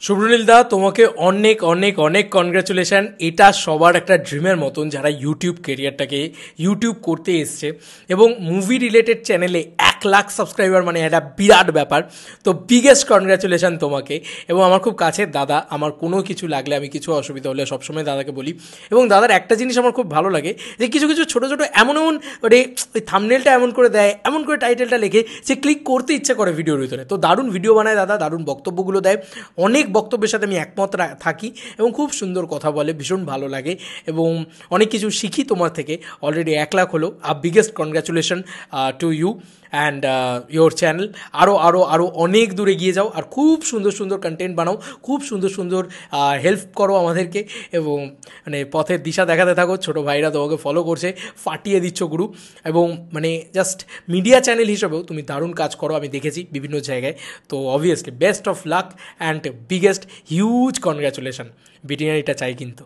শুভ্রনীল দা, তোমাকে অনেক অনেক অনেক কনগ্রাচুলেশন। এটা সবার একটা ড্রিমের মতন যারা ইউটিউব কেরিয়ারটাকে ইউটিউব করতে এসছে, এবং মুভি রিলেটেড চ্যানেলে 1 লাখ সাবস্ক্রাইবার মানে একটা বিরাট ব্যাপার। তো বিগেস্ট কনগ্রাচুলেশন তোমাকে। এবং আমার খুব কাছের দাদা, আমার কোনো কিছু লাগলে, আমি কিছু অসুবিধা হলে সবসময় দাদাকে বলি। এবং দাদার একটা জিনিস আমার খুব ভালো লাগে, যে কিছু কিছু ছোটো ছোটো এমন এমন মানে ওই থাম্বনেলটা এমন করে দেয়, এমন করে টাইটেলটা লেখে যে ক্লিক করতে ইচ্ছে করে ভিডিওর ভিতরে। তো দারুণ ভিডিও বানায় দাদা, দারুণ বক্তব্যগুলো দেয়, অনেক বক্তব্যের সাথে আমি একমত থাকি, এবং খুব সুন্দর কথা বলে, ভীষণ ভালো লাগে এবং অনেক কিছু শিখি তোমার থেকে। অলরেডি 1 লাখ হলো, biggest congratulation to you and your channel. আরও আরও আরও অনেক দূরে গিয়ে যাও, আর খুব সুন্দর সুন্দর কন্টেন্ট বানাও, খুব সুন্দর সুন্দর হেল্প করো আমাদেরকে, এবং মানে পথের দিশা দেখাতে থাকো। ছোটো ভাইরা তোমাকে ফলো করছে, ফাটিয়ে দিচ্ছ গুরু। এবং মানে জাস্ট মিডিয়া চ্যানেল হিসেবেও তুমি দারুণ কাজ করো, আমি দেখেছি বিভিন্ন জায়গায়। তো obviously best of luck and biggest huge congratulation. BTR এটা চাই কিন্তু।